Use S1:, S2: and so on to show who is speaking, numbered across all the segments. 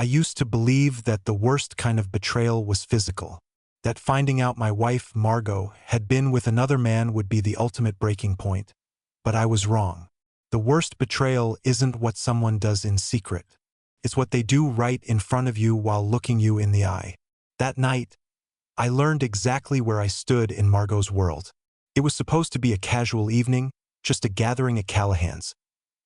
S1: I used to believe that the worst kind of betrayal was physical, that finding out my wife, Margot, had been with another man would be the ultimate breaking point. But I was wrong. The worst betrayal isn't what someone does in secret. It's what they do right in front of you while looking you in the eye. That night, I learned exactly where I stood in Margot's world. It was supposed to be a casual evening, just a gathering at Callahan's,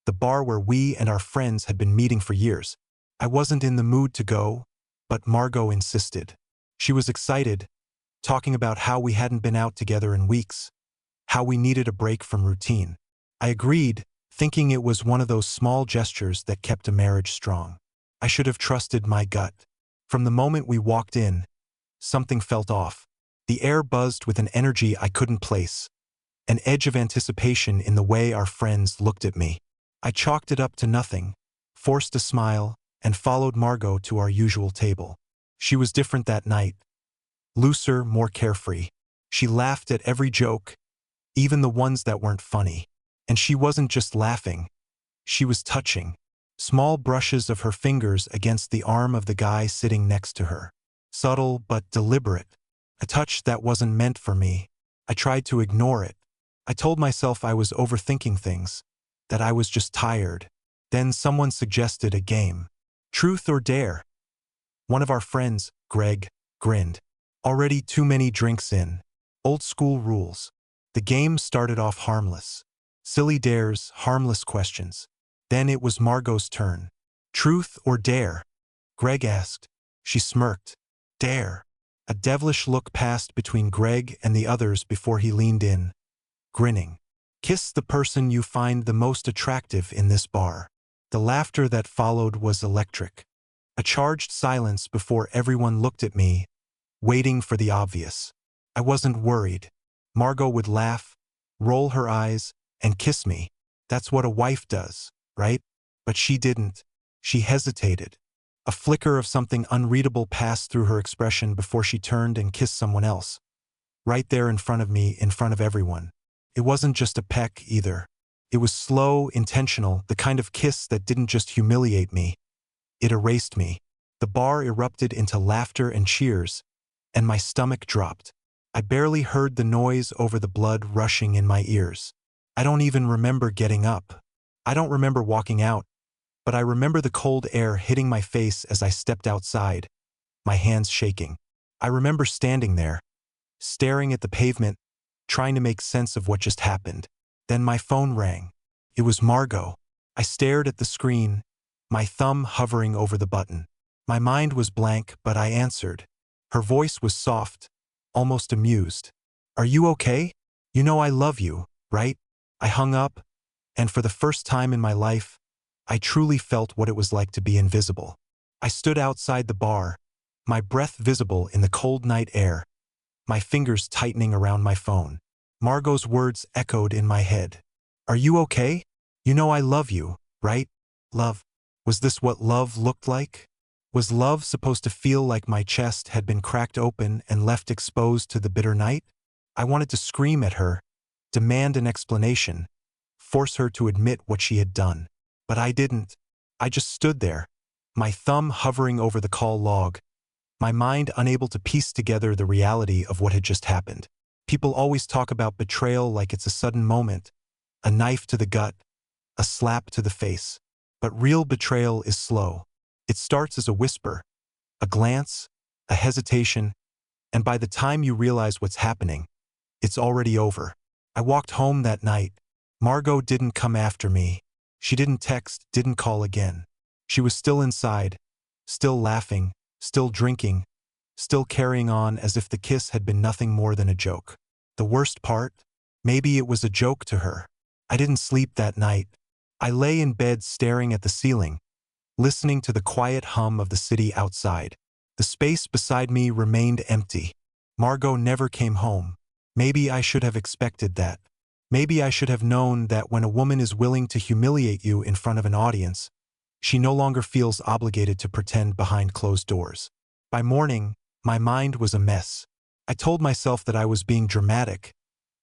S1: the bar where we and our friends had been meeting for years. I wasn't in the mood to go, but Margot insisted. She was excited, talking about how we hadn't been out together in weeks, how we needed a break from routine. I agreed, thinking it was one of those small gestures that kept a marriage strong. I should have trusted my gut. From the moment we walked in, something felt off. The air buzzed with an energy I couldn't place, an edge of anticipation in the way our friends looked at me. I chalked it up to nothing, forced a smile, and followed Margot to our usual table. She was different that night, looser, more carefree. She laughed at every joke, even the ones that weren't funny. And she wasn't just laughing, she was touching. Small brushes of her fingers against the arm of the guy sitting next to her. Subtle but deliberate. A touch that wasn't meant for me. I tried to ignore it. I told myself I was overthinking things, that I was just tired. Then someone suggested a game. Truth or dare? One of our friends, Greg, grinned. Already too many drinks in. Old school rules. The game started off harmless. Silly dares, harmless questions. Then it was Margot's turn. Truth or dare? Greg asked. She smirked. Dare. A devilish look passed between Greg and the others before he leaned in, grinning. Kiss the person you find the most attractive in this bar. The laughter that followed was electric. A charged silence before everyone looked at me, waiting for the obvious. I wasn't worried. Margot would laugh, roll her eyes, and kiss me. That's what a wife does, right? But she didn't. She hesitated. A flicker of something unreadable passed through her expression before she turned and kissed someone else. Right there in front of me, in front of everyone. It wasn't just a peck, either. It was slow, intentional, the kind of kiss that didn't just humiliate me. It erased me. The bar erupted into laughter and cheers, and my stomach dropped. I barely heard the noise over the blood rushing in my ears. I don't even remember getting up. I don't remember walking out, but I remember the cold air hitting my face as I stepped outside, my hands shaking. I remember standing there, staring at the pavement, trying to make sense of what just happened. Then my phone rang. It was Margot. I stared at the screen, my thumb hovering over the button. My mind was blank, but I answered. Her voice was soft, almost amused. Are you okay? You know I love you, right? I hung up, and for the first time in my life, I truly felt what it was like to be invisible. I stood outside the bar, my breath visible in the cold night air, my fingers tightening around my phone. Margot's words echoed in my head. Are you okay? You know I love you, right? Love. Was this what love looked like? Was love supposed to feel like my chest had been cracked open and left exposed to the bitter night? I wanted to scream at her, demand an explanation, force her to admit what she had done. But I didn't. I just stood there, my thumb hovering over the call log, my mind unable to piece together the reality of what had just happened. People always talk about betrayal like it's a sudden moment, a knife to the gut, a slap to the face. But real betrayal is slow. It starts as a whisper, a glance, a hesitation, and by the time you realize what's happening, it's already over. I walked home that night. Margot didn't come after me. She didn't text, didn't call again. She was still inside, still laughing, still drinking, still carrying on as if the kiss had been nothing more than a joke. The worst part? Maybe it was a joke to her. I didn't sleep that night. I lay in bed staring at the ceiling, listening to the quiet hum of the city outside. The space beside me remained empty. Margot never came home. Maybe I should have expected that. Maybe I should have known that when a woman is willing to humiliate you in front of an audience, she no longer feels obligated to pretend behind closed doors. By morning, my mind was a mess. I told myself that I was being dramatic,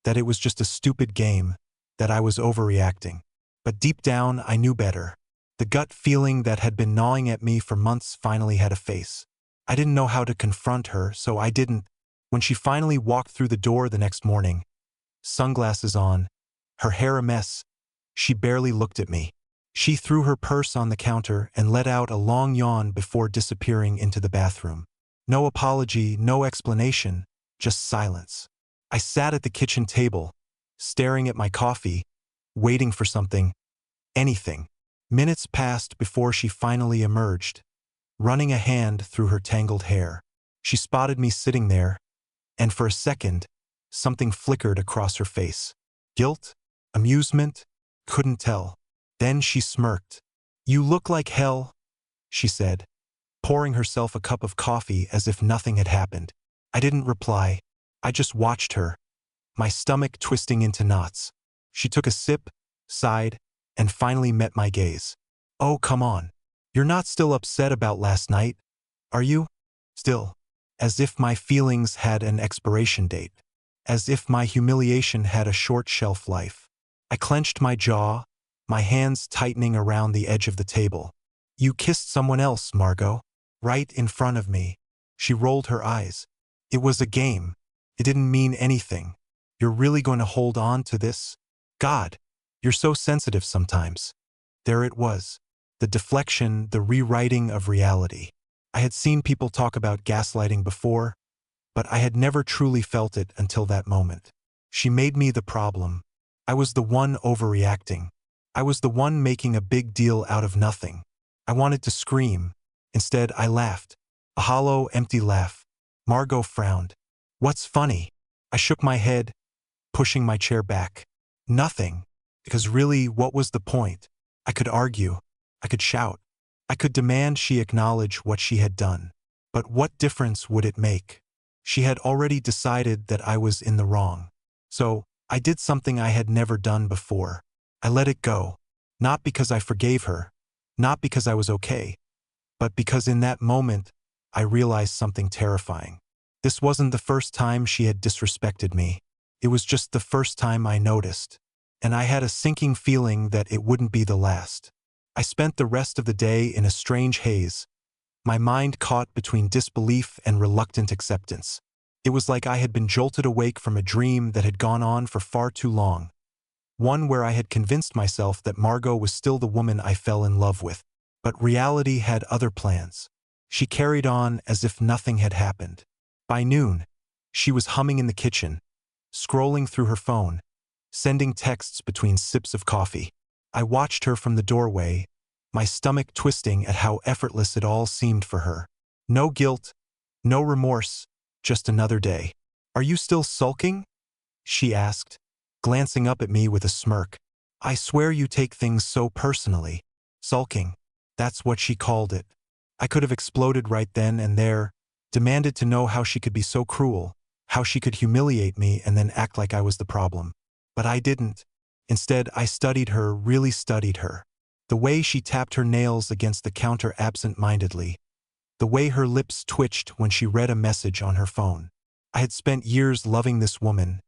S1: that it was just a stupid game, that I was overreacting. But deep down, I knew better. The gut feeling that had been gnawing at me for months finally had a face. I didn't know how to confront her, so I didn't. When she finally walked through the door the next morning, sunglasses on, her hair a mess, she barely looked at me. She threw her purse on the counter and let out a long yawn before disappearing into the bathroom. No apology, no explanation, just silence. I sat at the kitchen table, staring at my coffee, waiting for something, anything. Minutes passed before she finally emerged, running a hand through her tangled hair. She spotted me sitting there, and for a second, something flickered across her face. Guilt? Amusement? Couldn't tell. Then she smirked. "You look like hell," she said, pouring herself a cup of coffee as if nothing had happened. I didn't reply. I just watched her, my stomach twisting into knots. She took a sip, sighed, and finally met my gaze. "Oh, come on. You're not still upset about last night, are you?" Still. As if my feelings had an expiration date. As if my humiliation had a short shelf life. I clenched my jaw, my hands tightening around the edge of the table. "You kissed someone else, Margot. Right in front of me." She rolled her eyes. "It was a game. It didn't mean anything. You're really going to hold on to this? God, you're so sensitive sometimes." There it was. The deflection, the rewriting of reality. I had seen people talk about gaslighting before, but I had never truly felt it until that moment. She made me the problem. I was the one overreacting. I was the one making a big deal out of nothing. I wanted to scream. Instead, I laughed. A hollow, empty laugh. Margot frowned. "What's funny?" I shook my head, pushing my chair back. "Nothing. Because really, what was the point? I could argue. I could shout. I could demand she acknowledge what she had done. But what difference would it make? She had already decided that I was in the wrong. So, I did something I had never done before. I let it go. Not because I forgave her. Not because I was okay. But because in that moment, I realized something terrifying. This wasn't the first time she had disrespected me. It was just the first time I noticed. And I had a sinking feeling that it wouldn't be the last. I spent the rest of the day in a strange haze, my mind caught between disbelief and reluctant acceptance. It was like I had been jolted awake from a dream that had gone on for far too long. One where I had convinced myself that Margot was still the woman I fell in love with. But reality had other plans. She carried on as if nothing had happened. By noon, she was humming in the kitchen, scrolling through her phone, sending texts between sips of coffee. I watched her from the doorway, my stomach twisting at how effortless it all seemed for her. No guilt, no remorse, just another day. "Are you still sulking?" she asked, glancing up at me with a smirk. "I swear you take things so personally." Sulking. That's what she called it. I could have exploded right then and there, demanded to know how she could be so cruel, how she could humiliate me and then act like I was the problem. But I didn't. Instead, I studied her, really studied her. The way she tapped her nails against the counter absent-mindedly. The way her lips twitched when she read a message on her phone. I had spent years loving this woman,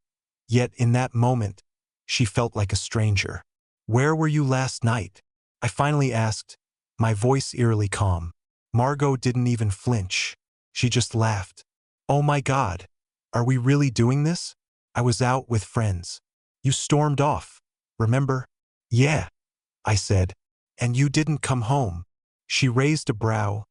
S1: yet in that moment, she felt like a stranger. "Where were you last night?" I finally asked, my voice eerily calm. Margot didn't even flinch. She just laughed. "Oh my God, are we really doing this?" "I was out with friends." "You stormed off, remember?" "Yeah," I said. "And you didn't come home." She raised a brow,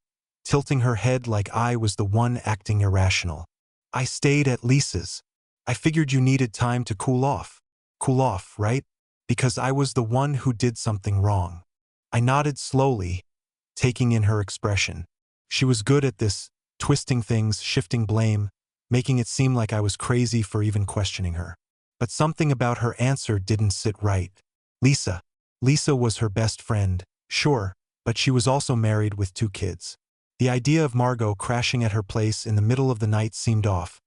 S1: tilting her head like I was the one acting irrational. "I stayed at Lisa's. I figured you needed time to cool off." "Cool off, right? Because I was the one who did something wrong." I nodded slowly, taking in her expression. She was good at this, twisting things, shifting blame, making it seem like I was crazy for even questioning her. But something about her answer didn't sit right. Lisa. Lisa was her best friend, sure, but she was also married with 2 kids. The idea of Margot crashing at her place in the middle of the night seemed off,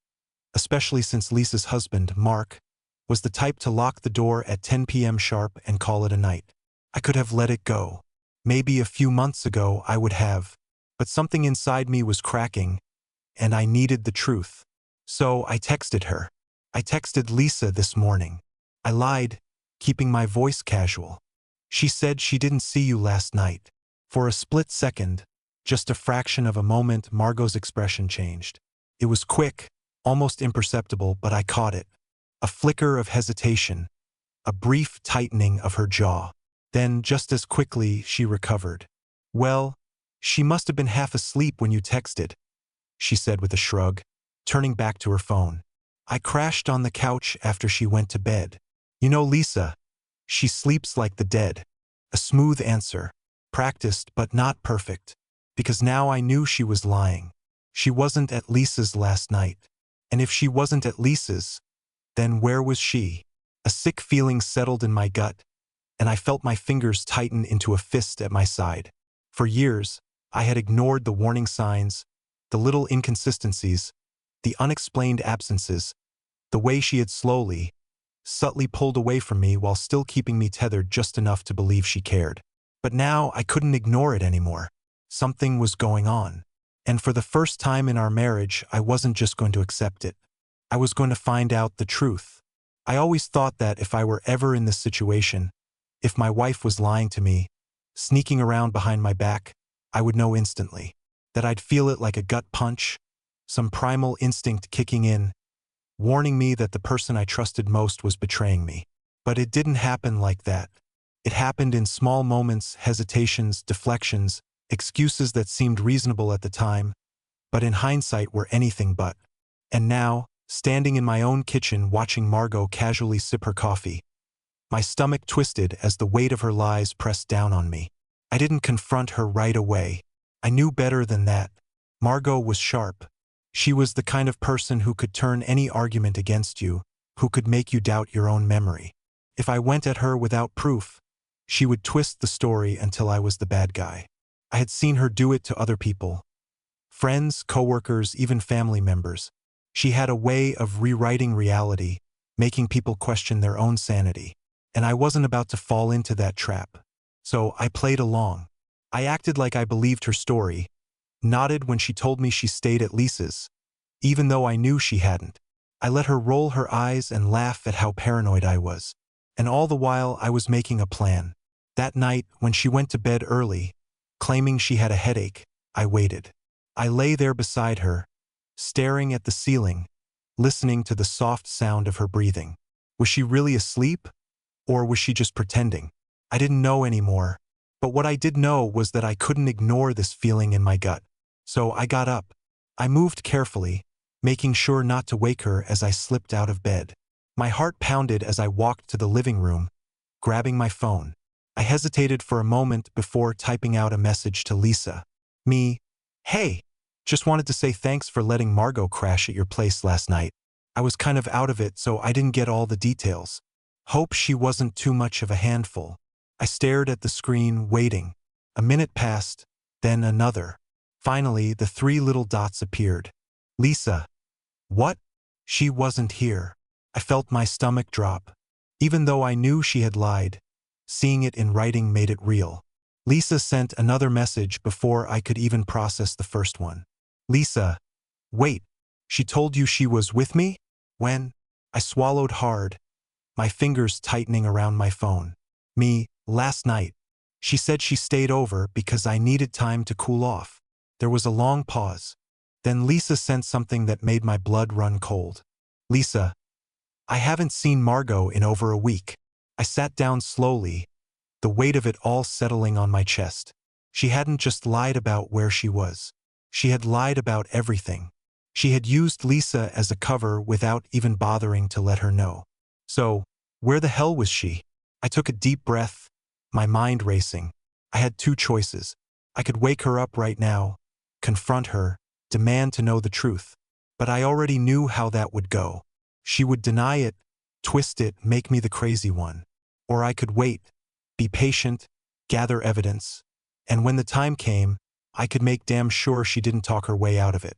S1: especially since Lisa's husband, Mark, was the type to lock the door at 10 p.m. sharp and call it a night. I could have let it go. Maybe a few months ago I would have. But something inside me was cracking, and I needed the truth. So I texted her. I texted Lisa this morning. I lied, keeping my voice casual. She said she didn't see you last night. For a split second, just a fraction of a moment, Margot's expression changed. It was quick, almost imperceptible, but I caught it. A flicker of hesitation, a brief tightening of her jaw. Then, just as quickly, she recovered. "Well, she must have been half asleep when you texted," she said with a shrug, turning back to her phone. "I crashed on the couch after she went to bed. You know Lisa, she sleeps like the dead." A smooth answer, practiced but not perfect, because now I knew she was lying. She wasn't at Lisa's last night. And if she wasn't at Lisa's, then where was she? A sick feeling settled in my gut, and I felt my fingers tighten into a fist at my side. For years, I had ignored the warning signs, the little inconsistencies, the unexplained absences, the way she had slowly, subtly pulled away from me while still keeping me tethered just enough to believe she cared. But now I couldn't ignore it anymore. Something was going on. And for the first time in our marriage, I wasn't just going to accept it. I was going to find out the truth. I always thought that if I were ever in this situation, if my wife was lying to me, sneaking around behind my back, I would know instantly. That I'd feel it like a gut punch, some primal instinct kicking in, warning me that the person I trusted most was betraying me. But it didn't happen like that. It happened in small moments, hesitations, deflections, excuses that seemed reasonable at the time, but in hindsight were anything but. And now, standing in my own kitchen watching Margot casually sip her coffee, my stomach twisted as the weight of her lies pressed down on me. I didn't confront her right away. I knew better than that. Margot was sharp. She was the kind of person who could turn any argument against you, who could make you doubt your own memory. If I went at her without proof, she would twist the story until I was the bad guy. I had seen her do it to other people. Friends, coworkers, even family members. She had a way of rewriting reality, making people question their own sanity. And I wasn't about to fall into that trap. So I played along. I acted like I believed her story, nodded when she told me she stayed at Lisa's, even though I knew she hadn't. I let her roll her eyes and laugh at how paranoid I was. And all the while I was making a plan. That night, when she went to bed early, claiming she had a headache, I waited. I lay there beside her, staring at the ceiling, listening to the soft sound of her breathing. Was she really asleep? Or was she just pretending? I didn't know anymore. But what I did know was that I couldn't ignore this feeling in my gut. So I got up. I moved carefully, making sure not to wake her as I slipped out of bed. My heart pounded as I walked to the living room, grabbing my phone. I hesitated for a moment before typing out a message to Lisa. "Hey, just wanted to say thanks for letting Margot crash at your place last night. I was kind of out of it, so I didn't get all the details. Hope she wasn't too much of a handful." I stared at the screen, waiting. A minute passed, then another. Finally, the 3 little dots appeared. "Lisa." What? She wasn't here. I felt my stomach drop. Even though I knew she had lied, seeing it in writing made it real. Lisa sent another message before I could even process the first one. "Lisa, wait, she told you she was with me? When?" I swallowed hard, my fingers tightening around my phone. Last night. She said she stayed over because I needed time to cool off." There was a long pause. Then Lisa sent something that made my blood run cold. "Lisa, I haven't seen Margot in over a week." I sat down slowly, the weight of it all settling on my chest. She hadn't just lied about where she was. She had lied about everything. She had used Lisa as a cover without even bothering to let her know. So, where the hell was she? I took a deep breath, my mind racing. I had 2 choices. I could wake her up right now, confront her, demand to know the truth. But I already knew how that would go. She would deny it, twist it, make me the crazy one. Or I could wait, be patient, gather evidence, and when the time came, I could make damn sure she didn't talk her way out of it.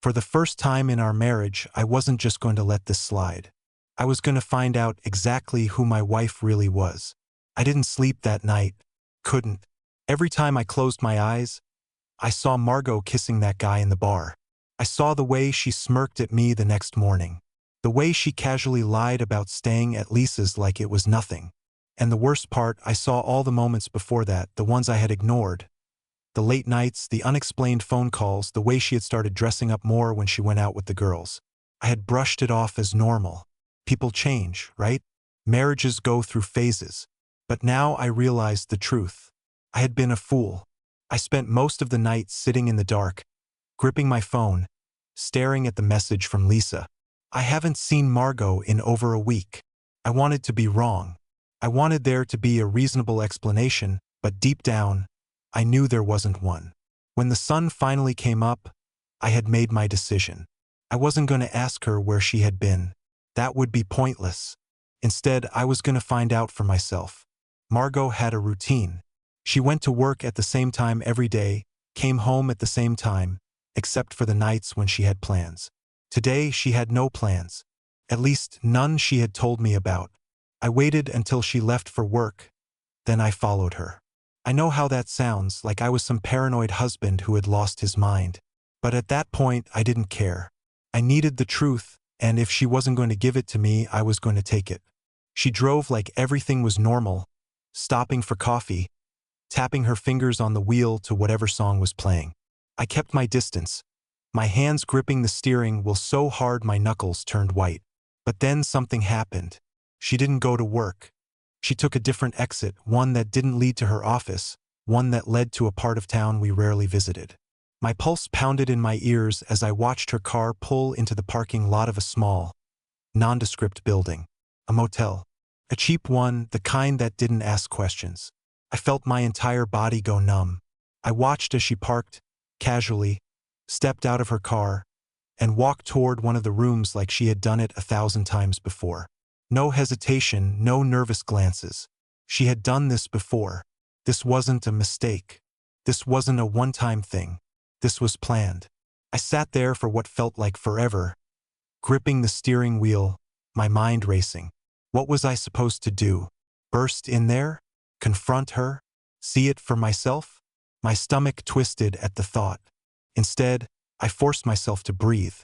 S1: For the first time in our marriage, I wasn't just going to let this slide. I was going to find out exactly who my wife really was. I didn't sleep that night. Couldn't. Every time I closed my eyes, I saw Margot kissing that guy in the bar. I saw the way she smirked at me the next morning. The way she casually lied about staying at Lisa's like it was nothing. And the worst part, I saw all the moments before that, the ones I had ignored. The late nights, the unexplained phone calls, the way she had started dressing up more when she went out with the girls. I had brushed it off as normal. People change, right? Marriages go through phases. But now I realized the truth. I had been a fool. I spent most of the night sitting in the dark, gripping my phone, staring at the message from Lisa. I haven't seen Margot in over a week. I wanted to be wrong. I wanted there to be a reasonable explanation, but deep down, I knew there wasn't one. When the sun finally came up, I had made my decision. I wasn't going to ask her where she had been. That would be pointless. Instead, I was going to find out for myself. Margot had a routine. She went to work at the same time every day, came home at the same time, except for the nights when she had plans. Today, she had no plans. At least, none she had told me about. I waited until she left for work. Then I followed her. I know how that sounds, like I was some paranoid husband who had lost his mind. But at that point, I didn't care. I needed the truth, and if she wasn't going to give it to me, I was going to take it. She drove like everything was normal, stopping for coffee, tapping her fingers on the wheel to whatever song was playing. I kept my distance, my hands gripping the steering wheel so hard my knuckles turned white. But then something happened. She didn't go to work. She took a different exit, one that didn't lead to her office, one that led to a part of town we rarely visited. My pulse pounded in my ears as I watched her car pull into the parking lot of a small, nondescript building. A motel. A cheap one, the kind that didn't ask questions. I felt my entire body go numb. I watched as she parked, casually, stepped out of her car, and walked toward one of the rooms like she had done it 1,000 times before. No hesitation, no nervous glances. She had done this before. This wasn't a mistake. This wasn't a one-time thing. This was planned. I sat there for what felt like forever, gripping the steering wheel, my mind racing. What was I supposed to do? Burst in there? Confront her? See it for myself? My stomach twisted at the thought. Instead, I forced myself to breathe,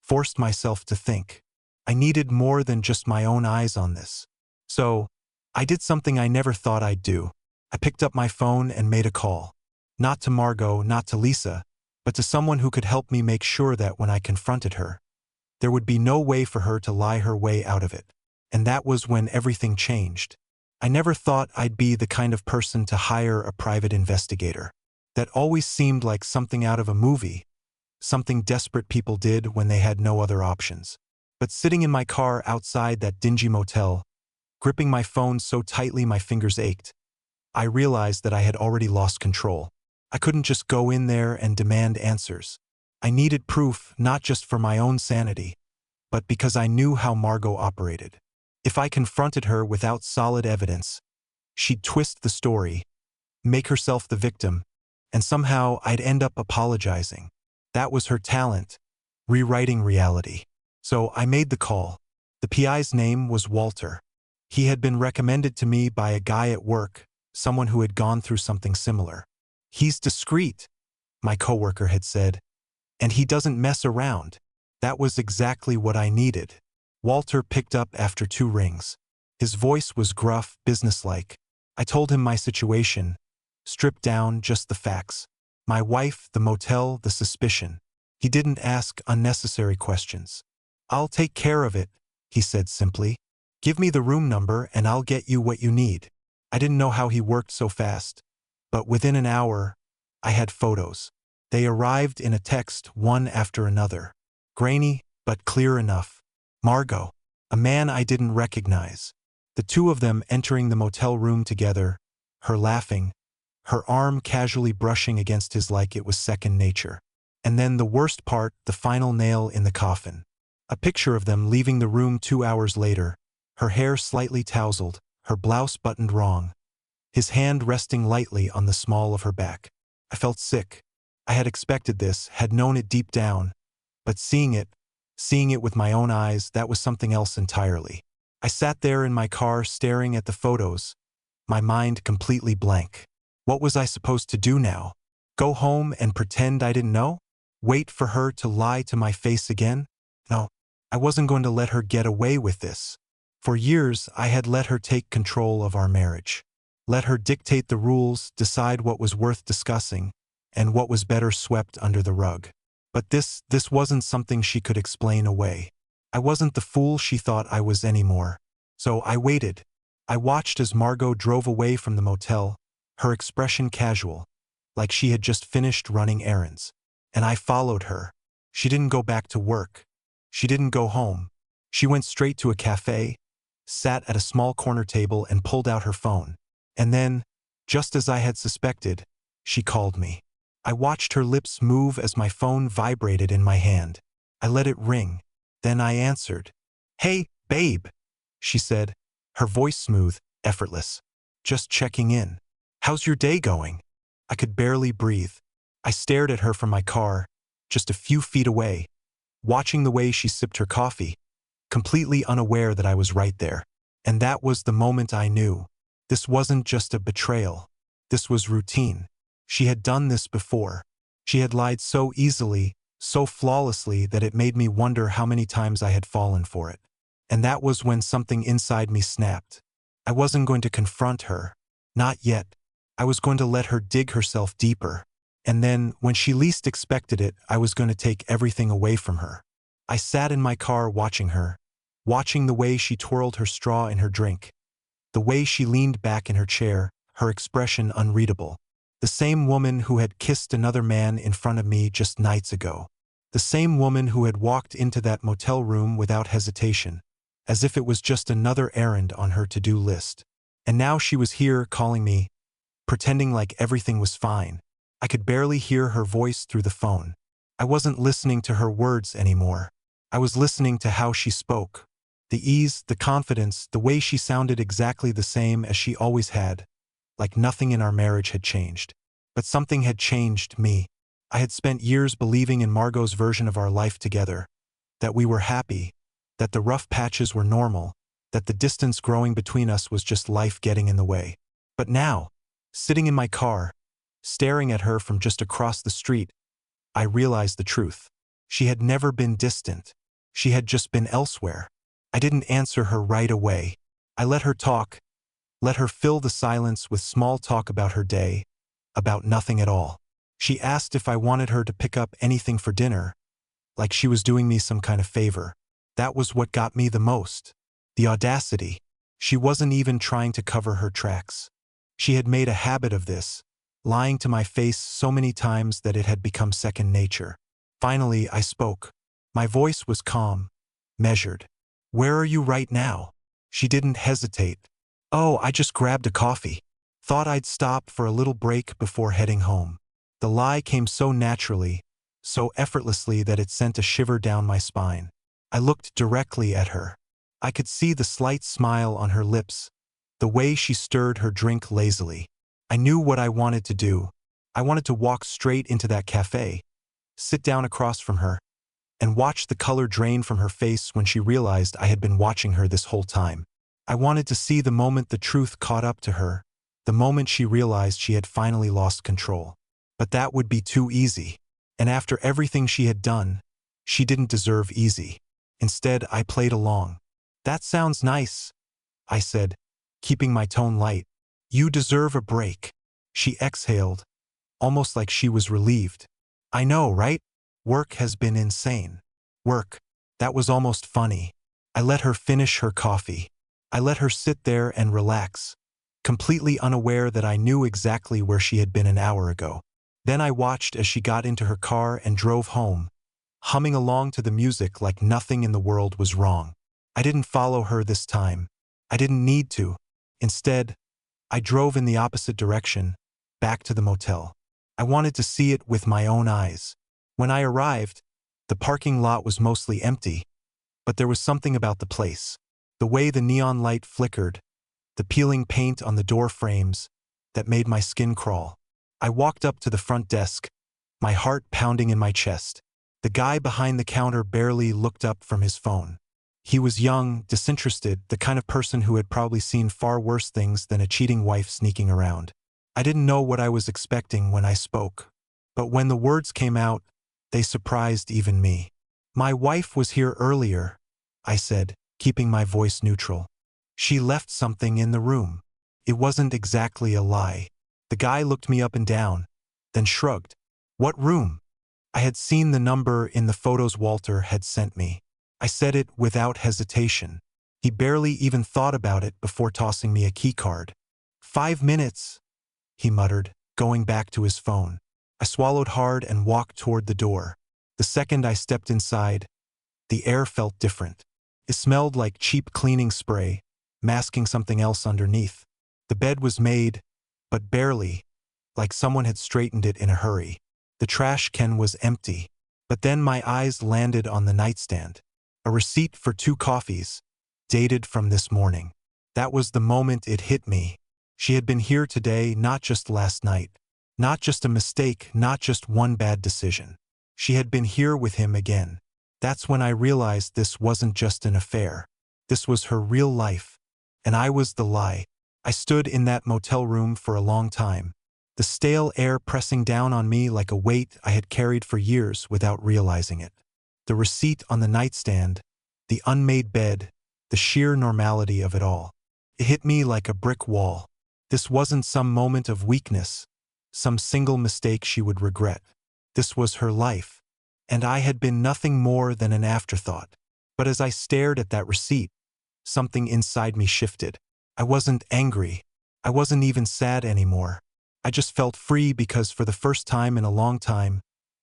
S1: forced myself to think. I needed more than just my own eyes on this. So, I did something I never thought I'd do. I picked up my phone and made a call. Not to Margot, not to Lisa, but to someone who could help me make sure that when I confronted her, there would be no way for her to lie her way out of it. And that was when everything changed. I never thought I'd be the kind of person to hire a private investigator. That always seemed like something out of a movie, something desperate people did when they had no other options. But sitting in my car outside that dingy motel, gripping my phone so tightly my fingers ached, I realized that I had already lost control. I couldn't just go in there and demand answers. I needed proof, not just for my own sanity, but because I knew how Margot operated. If I confronted her without solid evidence, she'd twist the story, make herself the victim, and somehow I'd end up apologizing. That was her talent, rewriting reality. So I made the call. The PI's name was Walter. He had been recommended to me by a guy at work, someone who had gone through something similar. "He's discreet," my coworker had said, "and he doesn't mess around." That was exactly what I needed. Walter picked up after 2 rings. His voice was gruff, businesslike. I told him my situation, stripped down just the facts. My wife, the motel, the suspicion. He didn't ask unnecessary questions. "I'll take care of it," he said simply. "Give me the room number and I'll get you what you need." I didn't know how he worked so fast, but within an hour, I had photos. They arrived in a text, one after another. Grainy, but clear enough. Margot, a man I didn't recognize. The two of them entering the motel room together, her laughing, her arm casually brushing against his like it was second nature. And then the worst part, the final nail in the coffin. A picture of them leaving the room 2 hours later, her hair slightly tousled, her blouse buttoned wrong, his hand resting lightly on the small of her back. I felt sick. I had expected this, had known it deep down, but seeing it with my own eyes, that was something else entirely. I sat there in my car staring at the photos, my mind completely blank. What was I supposed to do now? Go home and pretend I didn't know? Wait for her to lie to my face again? No, I wasn't going to let her get away with this. For years, I had let her take control of our marriage. Let her dictate the rules, decide what was worth discussing, and what was better swept under the rug. But this wasn't something she could explain away. I wasn't the fool she thought I was anymore. So I waited. I watched as Margot drove away from the motel, her expression casual, like she had just finished running errands. And I followed her. She didn't go back to work. She didn't go home. She went straight to a cafe, sat at a small corner table and pulled out her phone. And then, just as I had suspected, she called me. I watched her lips move as my phone vibrated in my hand. I let it ring. Then I answered. "Hey, babe," she said, her voice smooth, effortless. "Just checking in. How's your day going?" I could barely breathe. I stared at her from my car, just a few feet away, watching the way she sipped her coffee, completely unaware that I was right there. And that was the moment I knew. This wasn't just a betrayal. This was routine. She had done this before. She had lied so easily, so flawlessly that it made me wonder how many times I had fallen for it. And that was when something inside me snapped. I wasn't going to confront her. Not yet. I was going to let her dig herself deeper. And then, when she least expected it, I was going to take everything away from her. I sat in my car watching her, watching the way she twirled her straw in her drink, the way she leaned back in her chair, her expression unreadable. The same woman who had kissed another man in front of me just nights ago. The same woman who had walked into that motel room without hesitation, as if it was just another errand on her to-do list. And now she was here calling me, pretending like everything was fine. I could barely hear her voice through the phone. I wasn't listening to her words anymore. I was listening to how she spoke. The ease, the confidence, the way she sounded exactly the same as she always had, like nothing in our marriage had changed. But something had changed me. I had spent years believing in Margot's version of our life together, that we were happy, that the rough patches were normal, that the distance growing between us was just life getting in the way. But now, sitting in my car, staring at her from just across the street, I realized the truth. She had never been distant. She had just been elsewhere. I didn't answer her right away. I let her talk, let her fill the silence with small talk about her day, about nothing at all. She asked if I wanted her to pick up anything for dinner, like she was doing me some kind of favor. That was what got me the most. The audacity. She wasn't even trying to cover her tracks. She had made a habit of this, lying to my face so many times that it had become second nature. Finally, I spoke. My voice was calm, measured. "Where are you right now?" She didn't hesitate. "Oh, I just grabbed a coffee. Thought I'd stop for a little break before heading home." The lie came so naturally, so effortlessly that it sent a shiver down my spine. I looked directly at her. I could see the slight smile on her lips, the way she stirred her drink lazily. I knew what I wanted to do. I wanted to walk straight into that cafe, sit down across from her, and watch the color drain from her face when she realized I had been watching her this whole time. I wanted to see the moment the truth caught up to her, the moment she realized she had finally lost control. But that would be too easy. And after everything she had done, she didn't deserve easy. Instead, I played along. "That sounds nice," I said, keeping my tone light. "You deserve a break." She exhaled, almost like she was relieved. "I know, right? Work has been insane." Work. That was almost funny. I let her finish her coffee. I let her sit there and relax, completely unaware that I knew exactly where she had been an hour ago. Then I watched as she got into her car and drove home, humming along to the music like nothing in the world was wrong. I didn't follow her this time. I didn't need to. Instead, I drove in the opposite direction, back to the motel. I wanted to see it with my own eyes. When I arrived, the parking lot was mostly empty, but there was something about the place. The way the neon light flickered, the peeling paint on the door frames, that made my skin crawl. I walked up to the front desk, my heart pounding in my chest. The guy behind the counter barely looked up from his phone. He was young, disinterested, the kind of person who had probably seen far worse things than a cheating wife sneaking around. I didn't know what I was expecting when I spoke, but when the words came out, they surprised even me. "My wife was here earlier," I said, keeping my voice neutral. "She left something in the room." It wasn't exactly a lie. The guy looked me up and down, then shrugged. What room? I had seen the number in the photos Walter had sent me. I said it without hesitation. He barely even thought about it before tossing me a keycard. 5 minutes, he muttered, going back to his phone. I swallowed hard and walked toward the door. The second I stepped inside, the air felt different. It smelled like cheap cleaning spray, masking something else underneath. The bed was made, but barely, like someone had straightened it in a hurry. The trash can was empty. But then my eyes landed on the nightstand. A receipt for 2 coffees, dated from this morning. That was the moment it hit me. She had been here today, not just last night. Not just a mistake, not just one bad decision. She had been here with him again. That's when I realized this wasn't just an affair. This was her real life. And I was the lie. I stood in that motel room for a long time. The stale air pressing down on me like a weight I had carried for years without realizing it. The receipt on the nightstand, the unmade bed, the sheer normality of it all. It hit me like a brick wall. This wasn't some moment of weakness, some single mistake she would regret. This was her life, and I had been nothing more than an afterthought. But as I stared at that receipt, something inside me shifted. I wasn't angry. I wasn't even sad anymore. I just felt free because for the first time in a long time,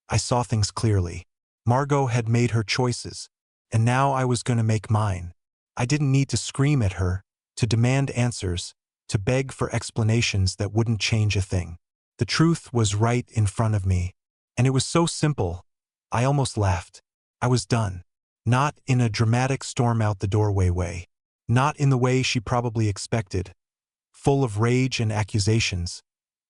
S1: I saw things clearly. Margot had made her choices, and now I was going to make mine. I didn't need to scream at her, to demand answers, to beg for explanations that wouldn't change a thing. The truth was right in front of me, and it was so simple, I almost laughed. I was done. Not in a dramatic storm out the doorway way. Not in the way she probably expected. Full of rage and accusations.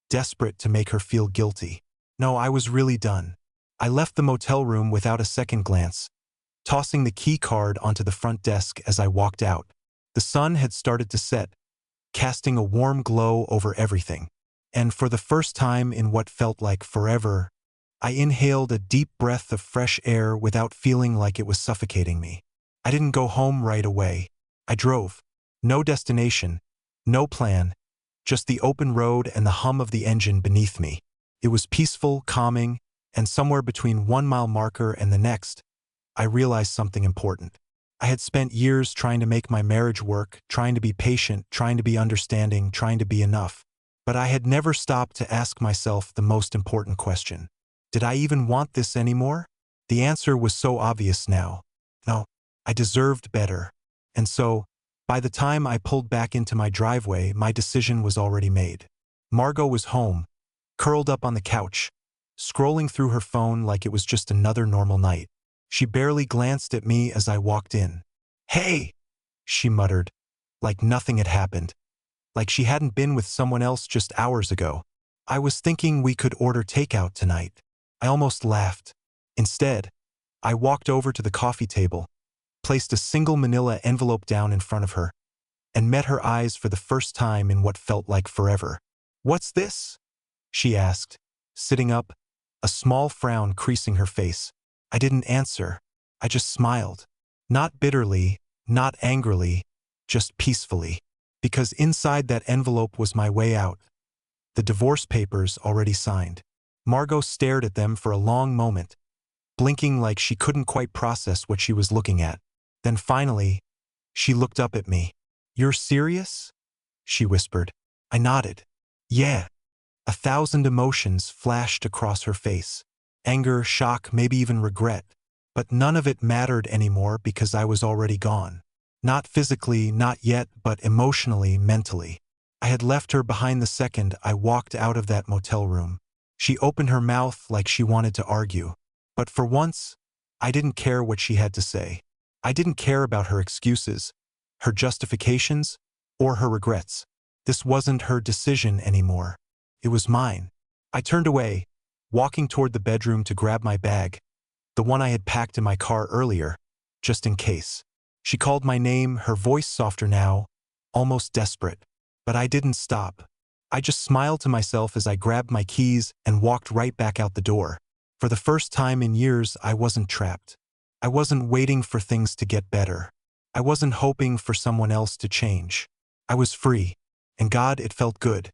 S1: Desperate to make her feel guilty. No, I was really done. I left the motel room without a second glance, tossing the key card onto the front desk as I walked out. The sun had started to set, casting a warm glow over everything. And for the first time in what felt like forever, I inhaled a deep breath of fresh air without feeling like it was suffocating me. I didn't go home right away. I drove. No destination, no plan, just the open road and the hum of the engine beneath me. It was peaceful, calming, and somewhere between 1 mile marker and the next, I realized something important. I had spent years trying to make my marriage work, trying to be patient, trying to be understanding, trying to be enough. But I had never stopped to ask myself the most important question. Did I even want this anymore? The answer was so obvious now. No, I deserved better. And so, by the time I pulled back into my driveway, my decision was already made. Margot was home, curled up on the couch, scrolling through her phone like it was just another normal night. She barely glanced at me as I walked in. "Hey!" she muttered, like nothing had happened. Like she hadn't been with someone else just hours ago. "I was thinking we could order takeout tonight." I almost laughed. Instead, I walked over to the coffee table, placed a single manila envelope down in front of her, and met her eyes for the first time in what felt like forever. "What's this?" she asked, sitting up, a small frown creasing her face. I didn't answer. I just smiled. Not bitterly, not angrily, just peacefully. Because inside that envelope was my way out. The divorce papers already signed. Margot stared at them for a long moment, blinking like she couldn't quite process what she was looking at. Then finally, she looked up at me. "You're serious?" she whispered. I nodded. "Yeah." 1,000 emotions flashed across her face. Anger, shock, maybe even regret. But none of it mattered anymore because I was already gone. Not physically, not yet, but emotionally, mentally. I had left her behind the second I walked out of that motel room. She opened her mouth like she wanted to argue. But for once, I didn't care what she had to say. I didn't care about her excuses, her justifications, or her regrets. This wasn't her decision anymore. It was mine. I turned away, walking toward the bedroom to grab my bag, the one I had packed in my car earlier, just in case. She called my name, her voice softer now, almost desperate. But I didn't stop. I just smiled to myself as I grabbed my keys and walked right back out the door. For the first time in years, I wasn't trapped. I wasn't waiting for things to get better. I wasn't hoping for someone else to change. I was free. And God, it felt good.